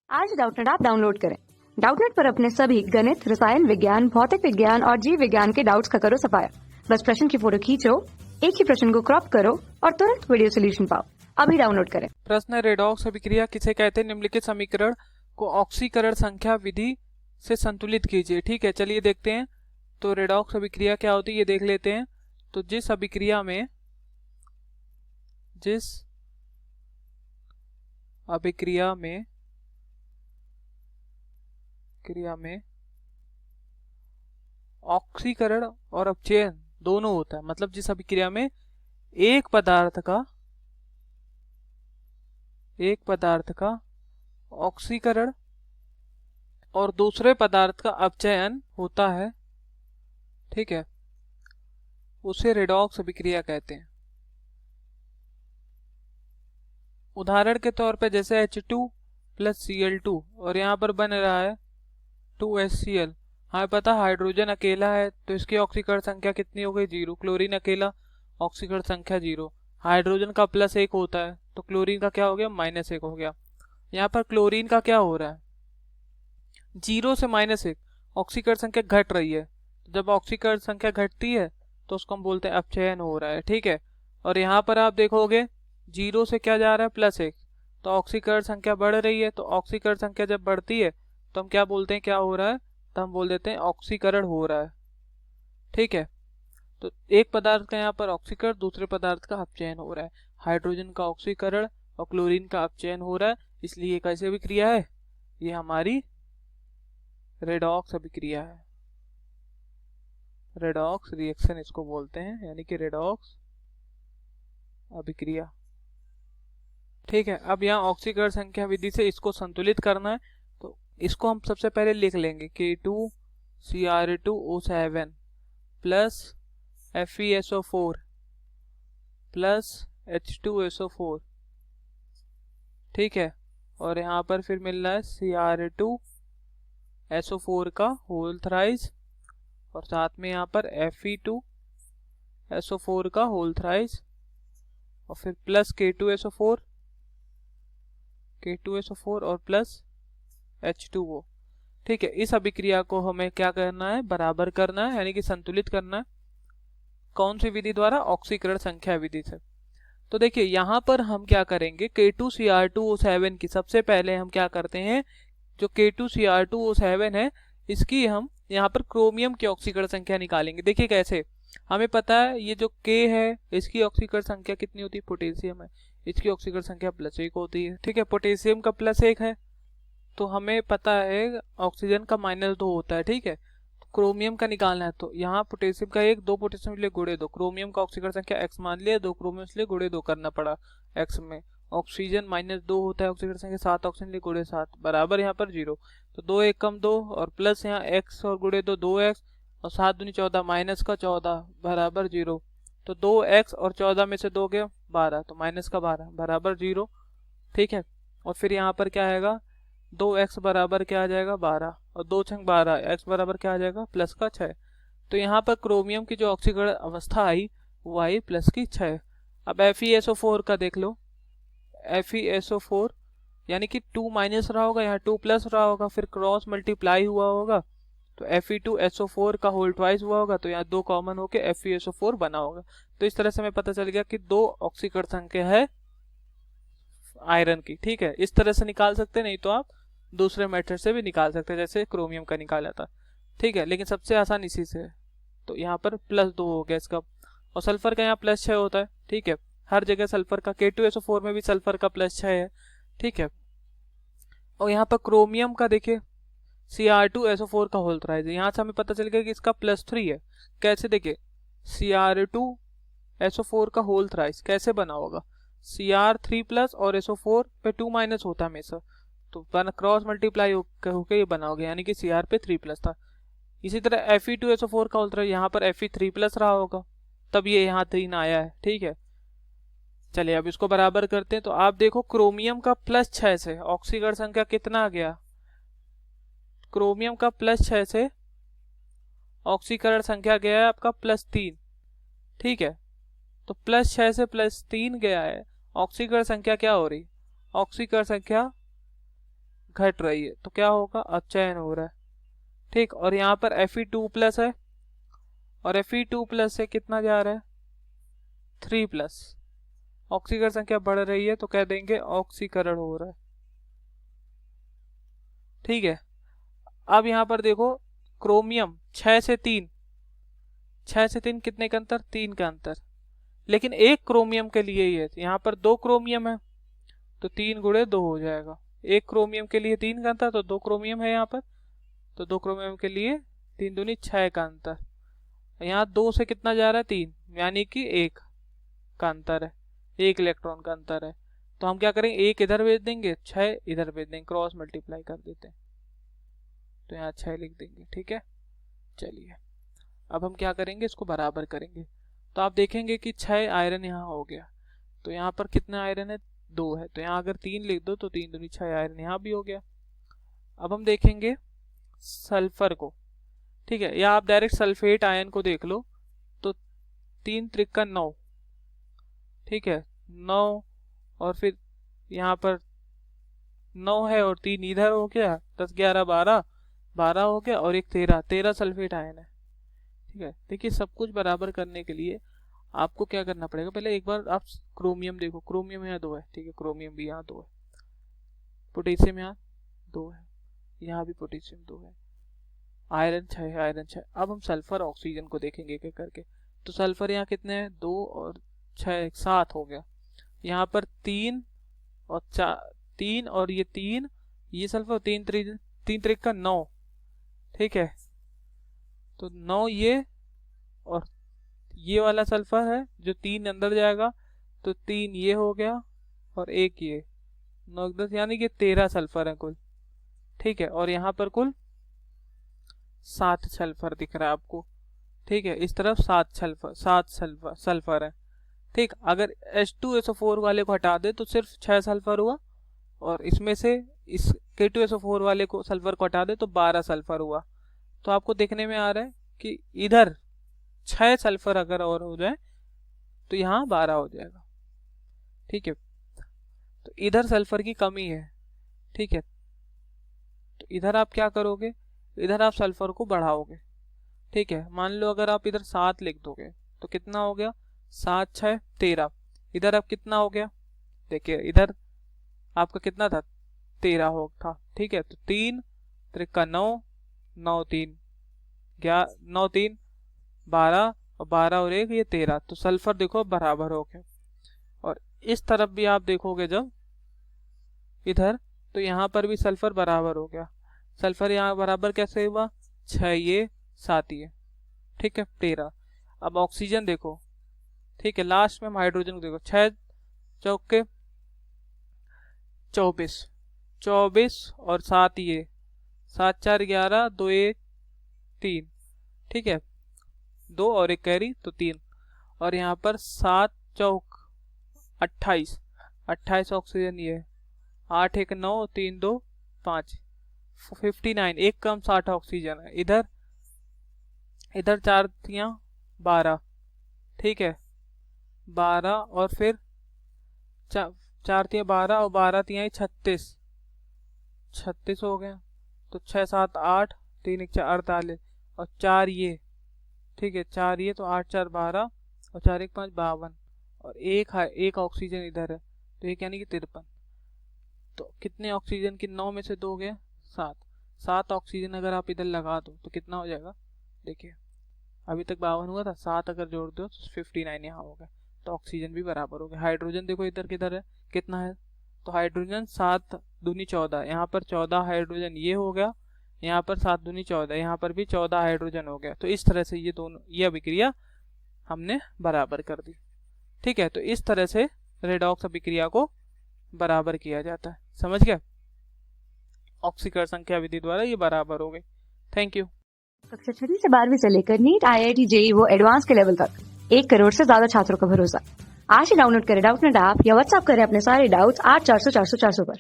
आज Doubtnut app download करें। Doubtnut पर अपने सभी गणित, रसायन विज्ञान, भौतिक विज्ञान और जीव विज्ञान के डाउट्स का करो सफाया। बस प्रश्न की फोटो खींचो, एक ही प्रश्न को क्रॉप करो और तुरंत वीडियो सोल्यूशन पाओ। अभी डाउनलोड करें। प्रश्न रेडॉक्स अभिक्रिया किसे कहते हैं? निम्नलिखित समीकरण को ऑक्सीकरण संख्या विधि से संतुलित कीजिए। ठीक है, चलिए देखते हैं। तो रेडॉक्स अभिक्रिया क्या होती है ये देख लेते हैं। तो जिस अभिक्रिया में ऑक्सीकरण और अपचयन दोनों होता है, मतलब जिस अभिक्रिया में एक पदार्थ का ऑक्सीकरण और दूसरे पदार्थ का अपचयन होता है, ठीक है, उसे रेडॉक्स अभिक्रिया कहते हैं। उदाहरण के तौर पे जैसे H2 प्लस Cl2 और यहाँ पर बन रहा है 2HCl। हमें पता हाइड्रोजन अकेला है तो इसकी ऑक्सीकरण संख्या कितनी हो गई? 0। क्लोरीन अकेला, ऑक्सीकरण संख्या 0। हाइड्रोजन का +1 होता है तो क्लोरीन का क्या हो गया? -1 हो गया। यहाँ पर क्लोरीन का क्या हो रहा है? 0 से -1 ऑक्सीकरण संख्या घट रही है। तो जब ऑक्सीकरण संख्या घटती है तो उसको हम बोलते हैं अपचयन हो रहा है, ठीक है। और यहाँ पर आप देखोगे 0 से क्या जा रहा है? +1, तो ऑक्सीकरण संख्या बढ़ रही है। तो ऑक्सीकरण संख्या जब बढ़ती है तो हम क्या बोलते हैं? क्या हो रहा है? तो हम बोल देते हैं ऑक्सीकरण हो रहा है, ठीक है। तो एक पदार्थ का यहाँ पर ऑक्सीकरण, दूसरे पदार्थ का अपचयन हो रहा है। हाइड्रोजन का ऑक्सीकरण और क्लोरीन का अपचयन हो रहा है, इसलिए ये कैसे अभिक्रिया है? ये हमारी रेडॉक्स अभिक्रिया है। रेडॉक्स रिएक्शन इसको बोलते हैं, यानी कि रेडॉक्स अभिक्रिया, ठीक है। अब यहाँ ऑक्सीकरण संख्या विधि से इसको संतुलित करना है, तो इसको हम सबसे पहले लिख लेंगे K2Cr2O7 plus FeSO4 plus H2SO4, ठीक है। और यहाँ पर फिर मिल रहा है Cr2SO4 का होल थ्राइस और साथ में यहाँ पर Fe2SO4 का होल थ्राइस और फिर प्लस K2SO4 और प्लस H2O, ठीक है। इस अभिक्रिया को हमें क्या करना है? बराबर करना है, यानी कि संतुलित करना है। कौन सी विधि द्वारा? ऑक्सीकरण संख्या विधि से। तो देखिए यहाँ पर हम क्या करेंगे, K2Cr2O7 की सबसे पहले हम क्या करते हैं, जो K2Cr2O7 है इसकी हम यहाँ पर क्रोमियम की ऑक्सीकरण संख्या निकालेंगे। देखिए कैसे, हमें पता है ये जो K है इसकी ऑक्सीकरण संख्या कितनी होती है? पोटेशियम है, इसकी ऑक्सीकरण संख्या +1 होती है, ठीक है। पोटेशियम का +1 है तो हमें पता है ऑक्सीजन का -2 होता है, ठीक है। तो क्रोमियम का निकालना है, तो यहाँ पोटेशियम का 1, 2 पोटेशियम इसलिए गुणे 2, क्रोमियम का ऑक्सीकरण संख्या x मान लिया, 2 क्रोमियम इसलिए गुणे 2 करना पड़ा x में। ऑक्सीजन -2 होता है ऑक्सीकरण संख्या, 7 ऑक्सीजन लिए गुणे 7 बराबर यहाँ पर 0। तो 2 1 कम 2 और प्लस यहाँ x और गुणे 2 2x और 7 दूनी 14 माइनस का 14 बराबर 0। तो 2x और 14 में से 2 गया 12, तो -12 बराबर 0, ठीक है। और फिर यहाँ पर क्या आएगा? 2x बराबर क्या आ जाएगा? 12 और 2 छंग 12, x बराबर क्या आ जाएगा? +6। तो यहाँ पर क्रोमियम की जो ऑक्सीकरण अवस्था आई वो आई +6। अब FeSO4 का देख लो, FeSO4 यानी कि 2 माइनस रहा होगा, यहाँ 2 प्लस रहा होगा, फिर क्रॉस मल्टीप्लाई हुआ होगा तो Fe2SO4 का होल ट्वाइस हुआ होगा, तो यहाँ 2 कॉमन होके FeSO4 बना होगा। तो इस तरह से हमें पता चल गया कि 2 ऑक्सीकरण संख्या है आयरन की, ठीक है। इस तरह से निकाल सकते, नहीं तो आप दूसरे मेथड से भी निकाल सकते हैं, जैसे क्रोमियम का निकाला था, ठीक है। लेकिन सबसे आसान इसी से है। तो यहाँ पर +2 हो गया इसका, और सल्फर का यहाँ +6 होता है, ठीक है। हर जगह सल्फर का, K2SO4 में भी सल्फर का +6 है, ठीक है। और यहाँ पर क्रोमियम का देखिए Cr2SO4 का होल थ्राइस है, यहाँ से हमें पता चल गया कि इसका +3 है। कैसे? देखिए Cr2SO4 का होल थ्राइस कैसे बना होगा? Cr3+ और SO4 पे 2- होता है हमेशा, तो क्रॉस मल्टीप्लाई होके ये बना होगा, यानी कि Cr पे 3+ था। इसी तरह Fe2SO4 का होल थ्राइस, यहाँ पर Fe3+ रहा होगा, तब ये यहाँ 3 आया है, ठीक है। चलिए अब इसको बराबर करते हैं। तो आप देखो क्रोमियम का +6 से ऑक्सीकरण संख्या कितना आ गया? क्रोमियम का +6 से ऑक्सीकरण संख्या गया है आपका +3, ठीक है। तो +6 से +3 गया है, ऑक्सीकरण संख्या क्या हो रही? ऑक्सीकरण संख्या घट रही है तो क्या होगा, अपचयन हो रहा है। ठीक, और यहाँ पर Fe2+ है और Fe2+ से कितना जा रहा है, 3+। ऑक्सीकरण संख्या बढ़ रही है तो कह देंगे ऑक्सीकरण हो रहा है। ठीक है, अब यहाँ पर देखो क्रोमियम 6 से 3, 6 से 3 कितने का अंतर, 3 का अंतर, लेकिन एक क्रोमियम के लिए ही है। यहाँ पर 2 क्रोमियम है तो 3 गुणे 2 हो जाएगा। एक क्रोमियम के लिए 3 का अंतर तो 2 क्रोमियम है यहाँ पर, तो 2 क्रोमियम के लिए 3 दूनी 6 का अंतर। यहाँ 2 से कितना जा रहा है, 3, यानी कि 1 का अंतर है, 1 इलेक्ट्रॉन का अंतर है। तो हम क्या करेंगे, 1 इधर भेज देंगे, 6 इधर भेज देंगे, क्रॉस मल्टीप्लाई कर देते हैं तो यहाँ 6 लिख देंगे। ठीक है, चलिए अब हम क्या करेंगे, इसको बराबर करेंगे। तो आप देखेंगे कि 6 आयरन यहाँ हो गया, तो यहाँ पर कितना आयरन है, 2 है, तो यहाँ अगर 3 लिख दो तो 3 दूनी 6 आयरन यहाँ भी हो गया। अब हम देखेंगे सल्फर को। ठीक है, या आप डायरेक्ट सल्फेट आयन को देख लो तो 3 त्रिका 9, ठीक है 9, और फिर यहाँ पर 9 है और 3 इधर हो गया, 10 11 12 12 हो गया और एक 13 सल्फेट आयन है। ठीक है, देखिए सब कुछ बराबर करने के लिए आपको क्या करना पड़ेगा, पहले एक बार आप क्रोमियम देखो, क्रोमियम यहाँ 2 है, ठीक है, क्रोमियम भी यहाँ 2 है, पोटेशियम यहाँ 2 है, यहाँ भी पोटेशियम 2 है, आयरन 6 है, आयरन 6। अब हम सल्फर ऑक्सीजन को देखेंगे एक एक करके। तो सल्फर यहाँ कितने हैं, 2 और 6 7 हो गया। यहाँ पर 3 और 4, 3 और ये 3, ये सल्फर 3 त्रिक का 9। ठीक है, तो 9 ये और ये वाला सल्फर है जो 3 अंदर जाएगा, तो 3 ये हो गया और 1 ये, 9 10, यानी कि 13 सल्फर है कुल। ठीक है, और यहाँ पर कुल 7 सल्फर दिख रहा है आपको। ठीक है, इस तरफ 7 सल्फर है। ठीक, अगर H2SO4 वाले को हटा दे तो सिर्फ 6 सल्फर हुआ, और इसमें से इस K2SO4 वाले को सल्फर को हटा दे तो 12 सल्फर हुआ। तो आपको देखने में आ रहा है कि इधर 6 सल्फर अगर और हो जाए तो यहाँ 12 हो जाएगा। ठीक है, तो इधर सल्फर की कमी है। ठीक है, तो इधर आप क्या करोगे, इधर आप सल्फर को बढ़ाओगे। ठीक है, मान लो अगर आप इधर 7 लिख दोगे तो कितना हो गया, 7 6 13, इधर अब कितना हो गया, देखिए इधर आपका कितना था, 13 हो था। ठीक है, तो 3 त्रिका 9, 9 3 9 3 12 और 12 और 1 ये 13, तो सल्फर देखो बराबर हो गया। और इस तरफ भी आप देखोगे जब इधर, तो यहाँ पर भी सल्फर बराबर हो गया। सल्फर यहाँ बराबर कैसे हुआ, 6 ये 7 ये, ठीक है 13। अब ऑक्सीजन देखो, ठीक है, लास्ट में हम हाइड्रोजन को देखो, 6 चौके 24 और 7 ये, 7 4 11 2 1 3, ठीक है 2 और 1 कैरी तो 3, और यहाँ पर 7 चौक 28 ऑक्सीजन ये, 8 1 9 3 2 5 59, एक कम 60 ऑक्सीजन है। इधर 4 तियां 12, ठीक है 12 और फिर 4 तियां 12 और 12 तियां 36 हो गया। तो 6 7 8 3 1 4 48 और 4 ये, ठीक है 4 ये, तो 8 4 12 और 4 1 5 52, और एक ऑक्सीजन इधर है तो एक यानी कि 53। तो कितने ऑक्सीजन की 9 में से 2 गए, 7 ऑक्सीजन अगर आप इधर लगा दो तो कितना हो जाएगा, देखिए अभी तक 52 हुआ था, 7 अगर जोड़ दो तो 59 यहाँ हो गया, तो ऑक्सीजन भी बराबर हो गया। हाइड्रोजन देखो इधर किधर है, कितना है, तो हाइड्रोजन 7 दूनी 14, यहाँ पर 14 हाइड्रोजन ये हो गया, यहाँ पर 7 दूनी 14, यहाँ पर भी 14 हाइड्रोजन हो गया। तो इस तरह से ये दोनों, ये अभिक्रिया हमने बराबर कर दी। ठीक है, तो इस तरह से रेडॉक्स अभिक्रिया को बराबर किया जाता है, समझ गया। ऑक्सीकरण संख्या विधि द्वारा ये बराबर हो गई। Thank you. कक्षा 6 से 12वीं से लेकर नीट IIT JEE वो एडवांस के लेवल तक 1 करोड़ से ज्यादा छात्रों का भरोसा। आज ही डाउनलोड करें डाउटनेट ऐप या व्हाट्सएप करें अपने सारे डाउट्स 8400 400 400 पर।